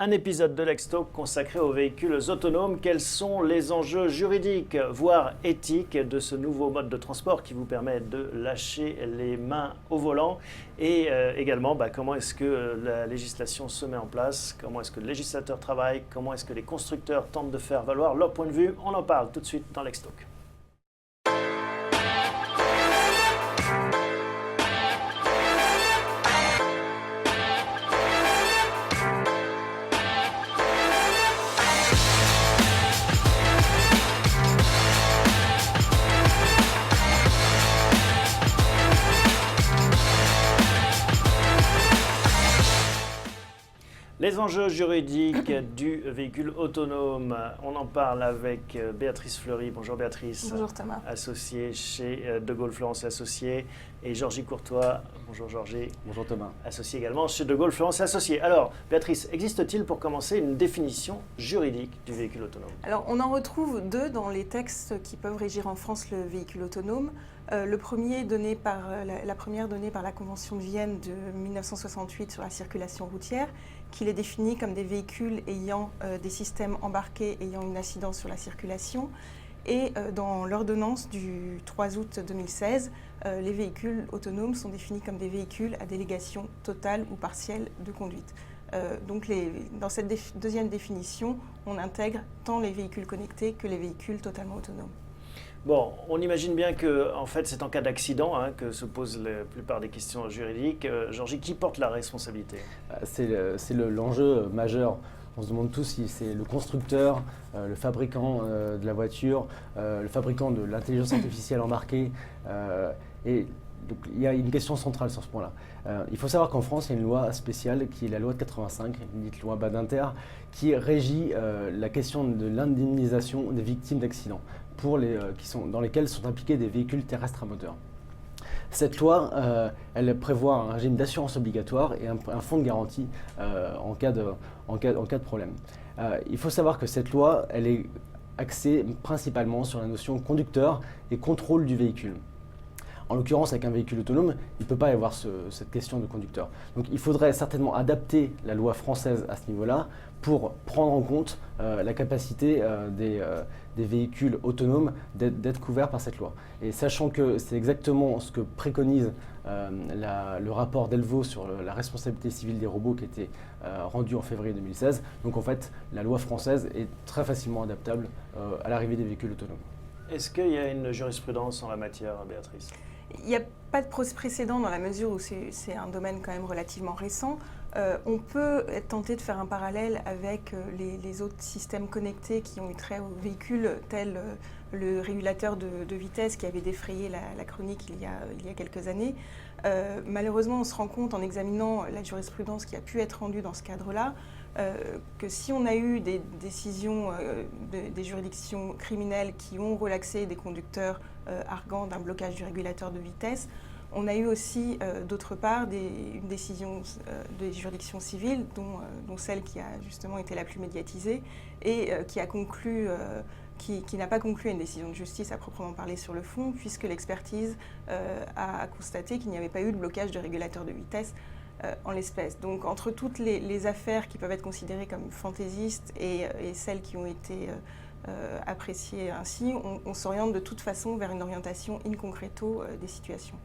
Un épisode de Lex Talk consacré aux véhicules autonomes. Quels sont les enjeux juridiques, voire éthiques, de ce nouveau mode de transport qui vous permet de lâcher les mains au volant? Et également, comment est-ce que la législation se met en place? Comment est-ce que le législateur travaille? Comment est-ce que les constructeurs tentent de faire valoir leur point de vue? On en parle tout de suite dans Lex Talk. Les enjeux juridiques du véhicule autonome, on en parle avec Béatrice Fleury. Bonjour Béatrice. Bonjour Thomas. Associée chez De Gaulle Florence Associés. Et Georgie Courtois. Bonjour Georgie. Bonjour Thomas. Associée également chez De Gaulle Florence Associés. Alors Béatrice, existe-t-il pour commencer une définition juridique du véhicule autonome? Alors on en retrouve deux dans les textes qui peuvent régir en France le véhicule autonome. La première donnée par la Convention de Vienne de 1968 sur la circulation routière, qui les définit comme des véhicules ayant des systèmes embarqués ayant une incidence sur la circulation. Et dans l'ordonnance du 3 août 2016, les véhicules autonomes sont définis comme des véhicules à délégation totale ou partielle de conduite. Donc dans cette deuxième définition, on intègre tant les véhicules connectés que les véhicules totalement autonomes. Bon, on imagine bien que en fait, c'est en cas d'accident que se posent la plupart des questions juridiques. Georgie, qui porte la responsabilité? C'est l'enjeu majeur. On se demande tous si c'est le constructeur, le fabricant de la voiture, le fabricant de l'intelligence artificielle embarquée. Et donc, il y a une question centrale sur ce point-là. Il faut savoir qu'en France, il y a une loi spéciale qui est la loi de 85, une dite loi Badinter, qui régit la question de l'indemnisation des victimes d'accidents dans lesquels sont impliqués des véhicules terrestres à moteur. Cette loi, elle prévoit un régime d'assurance obligatoire et un fonds de garantie en cas de problème. Il faut savoir que cette loi, elle est axée principalement sur la notion conducteur et contrôle du véhicule. En l'occurrence, avec un véhicule autonome, il ne peut pas y avoir cette question de conducteur. Donc il faudrait certainement adapter la loi française à ce niveau-là pour prendre en compte la capacité des véhicules autonomes d'être couverts par cette loi. Et sachant que c'est exactement ce que préconise le rapport Delvaux sur la responsabilité civile des robots qui a été rendu en février 2016, donc en fait, la loi française est très facilement adaptable à l'arrivée des véhicules autonomes. Est-ce qu'il y a une jurisprudence en la matière, Béatrice? Il n'y a pas de précédent dans la mesure où c'est un domaine quand même relativement récent. On peut être tenté de faire un parallèle avec les autres systèmes connectés qui ont eu trait aux véhicules, tels le régulateur de vitesse qui avait défrayé la chronique il y a quelques années. Malheureusement, on se rend compte en examinant la jurisprudence qui a pu être rendue dans ce cadre-là, que si on a eu des décisions des juridictions criminelles qui ont relaxé des conducteurs arguant d'un blocage du régulateur de vitesse, on a eu aussi, d'autre part, une décision des juridictions civiles, dont celle qui a justement été la plus médiatisée et qui n'a pas conclu à une décision de justice à proprement parler sur le fond, puisque l'expertise a constaté qu'il n'y avait pas eu de blocage de régulateur de vitesse en l'espèce. Donc entre toutes les affaires qui peuvent être considérées comme fantaisistes et celles qui ont été appréciées ainsi, on s'oriente de toute façon vers une orientation in concreto des situations.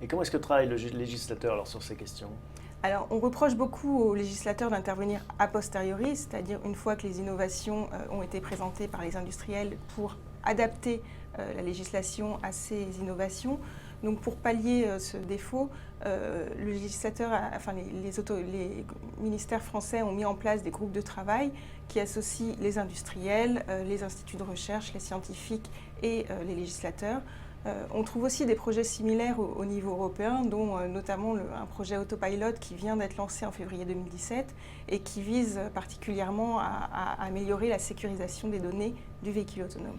Et comment est-ce que travaille le législateur alors sur ces questions? Alors, on reproche beaucoup aux législateurs d'intervenir a posteriori, c'est-à-dire une fois que les innovations ont été présentées par les industriels pour adapter la législation à ces innovations. Donc, pour pallier ce défaut, le législateur, les ministères français ont mis en place des groupes de travail qui associent les industriels, les instituts de recherche, les scientifiques et les législateurs. On trouve aussi des projets similaires au niveau européen, dont notamment un projet Autopilot qui vient d'être lancé en février 2017 et qui vise particulièrement à améliorer la sécurisation des données du véhicule autonome.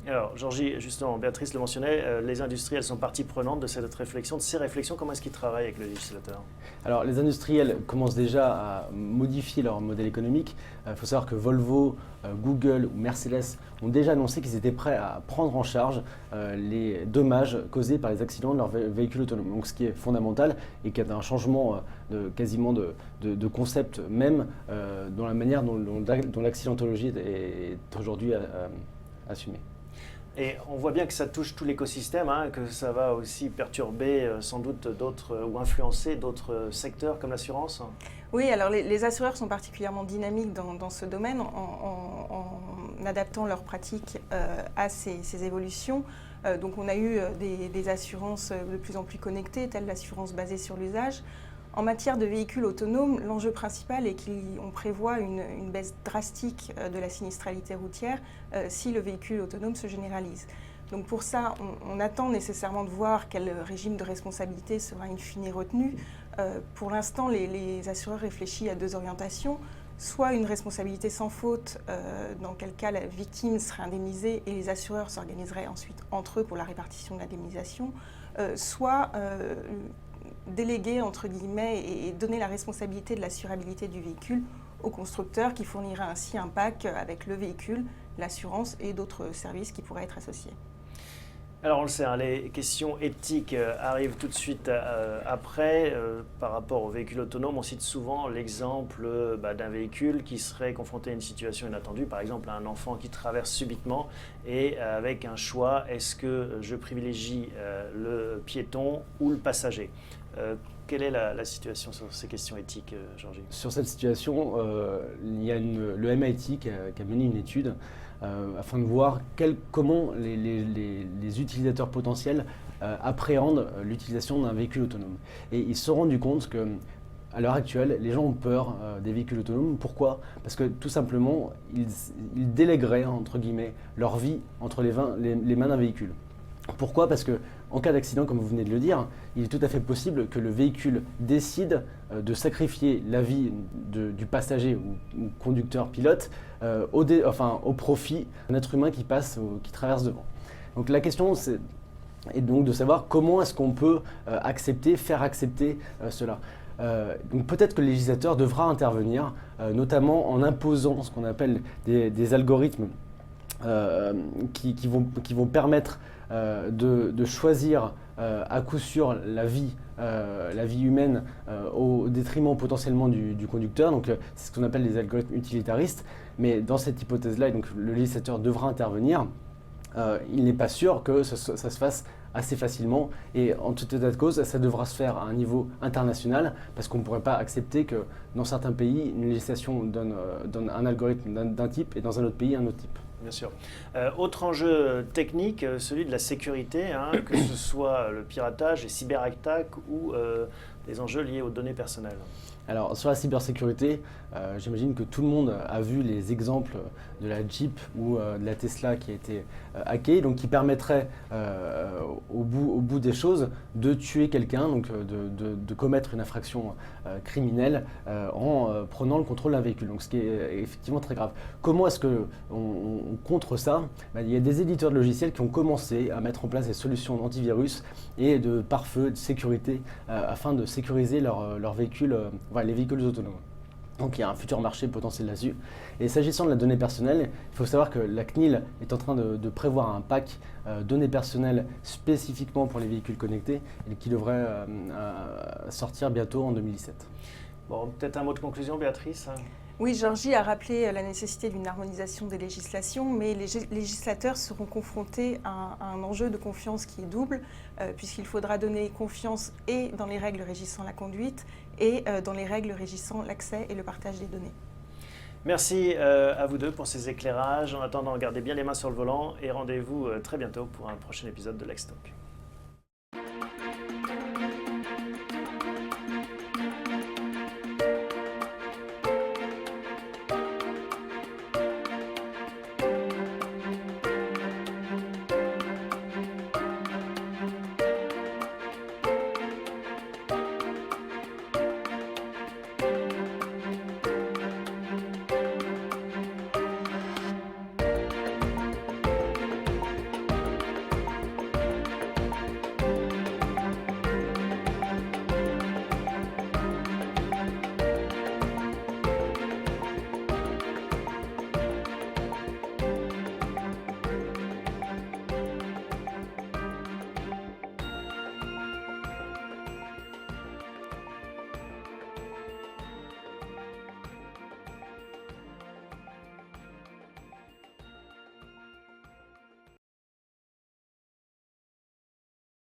Alors, Georgie, justement, Béatrice le mentionnait, les industriels sont partie prenante de cette réflexion, de ces réflexions. Comment est-ce qu'ils travaillent avec le législateur? Alors, les industriels commencent déjà à modifier leur modèle économique. Il faut savoir que Volvo, Google ou Mercedes ont déjà annoncé qu'ils étaient prêts à prendre en charge les dommages causés par les accidents de leurs véhicules autonomes. Donc, ce qui est fondamental et qui est un changement quasiment de concept même dans la manière dont l'accidentologie est aujourd'hui assumée. Et on voit bien que ça touche tout l'écosystème, hein, que ça va aussi perturber sans doute d'autres ou influencer d'autres secteurs comme l'assurance. Oui, alors les assureurs sont particulièrement dynamiques dans ce domaine en adaptant leurs pratiques à ces évolutions. Donc on a eu des assurances de plus en plus connectées, telles l'assurance basée sur l'usage. En matière de véhicules autonomes, l'enjeu principal est qu'on prévoit une baisse drastique de la sinistralité routière si le véhicule autonome se généralise. Donc pour ça, on attend nécessairement de voir quel régime de responsabilité sera in fine retenu. Pour l'instant, les assureurs réfléchissent à deux orientations. Soit une responsabilité sans faute, dans quel cas la victime serait indemnisée et les assureurs s'organiseraient ensuite entre eux pour la répartition de l'indemnisation, soit déléguer entre guillemets et donner la responsabilité de l'assurabilité du véhicule au constructeur qui fournira ainsi un pack avec le véhicule, l'assurance et d'autres services qui pourraient être associés. Alors on le sait, hein, les questions éthiques arrivent tout de suite après. Par rapport aux véhicules autonomes, on cite souvent l'exemple d'un véhicule qui serait confronté à une situation inattendue, par exemple un enfant qui traverse subitement et avec un choix, est-ce que je privilégie le piéton ou le passager? Quelle est la situation sur ces questions éthiques, Georgie? Sur cette situation, il y a le MIT qui a mené une étude afin de voir comment les utilisateurs potentiels appréhendent l'utilisation d'un véhicule autonome. Et ils se sont rendus compte que, à l'heure actuelle, les gens ont peur des véhicules autonomes. Pourquoi? Parce que tout simplement, ils délègueraient, entre guillemets, leur vie entre les mains d'un véhicule. Pourquoi? Parce que en cas d'accident, comme vous venez de le dire, il est tout à fait possible que le véhicule décide de sacrifier la vie du passager ou conducteur-pilote au profit d'un être humain qui passe ou qui traverse devant. Donc la question est donc de savoir comment est-ce qu'on peut faire accepter cela. Donc peut-être que le législateur devra intervenir, notamment en imposant ce qu'on appelle des algorithmes qui vont permettre de choisir à coup sûr la vie humaine au détriment potentiellement du conducteur. Donc c'est ce qu'on appelle les algorithmes utilitaristes. Mais dans cette hypothèse-là, donc, le législateur devra intervenir. Il n'est pas sûr que ça se fasse assez facilement et en tout état de cause, ça devra se faire à un niveau international parce qu'on ne pourrait pas accepter que dans certains pays, une législation donne un algorithme d'un type et dans un autre pays, un autre type. Bien sûr. Autre enjeu technique, celui de la sécurité, hein, que ce soit le piratage, les cyberattaques ou les enjeux liés aux données personnelles. Alors sur la cybersécurité, j'imagine que tout le monde a vu les exemples de la Jeep ou de la Tesla qui a été hackée, donc qui permettrait au bout des choses de tuer quelqu'un, donc de commettre une infraction criminelle en prenant le contrôle d'un véhicule, donc ce qui est effectivement très grave. Comment est-ce qu'on contre ça? Il y a des éditeurs de logiciels qui ont commencé à mettre en place des solutions d'antivirus et de pare-feu, de sécurité, afin de sécuriser leurs véhicules, les véhicules autonomes. Donc il y a un futur marché potentiel là-dessus. Et s'agissant de la donnée personnelle, il faut savoir que la CNIL est en train de prévoir un pack données personnelles spécifiquement pour les véhicules connectés et qui devrait sortir bientôt en 2017. Bon, peut-être un mot de conclusion, Béatrice? Oui, Georgie a rappelé la nécessité d'une harmonisation des législations, mais les législateurs seront confrontés à un enjeu de confiance qui est double, puisqu'il faudra donner confiance et dans les règles régissant la conduite et dans les règles régissant l'accès et le partage des données. Merci à vous deux pour ces éclairages. En attendant, gardez bien les mains sur le volant et rendez-vous très bientôt pour un prochain épisode de Lex Talk.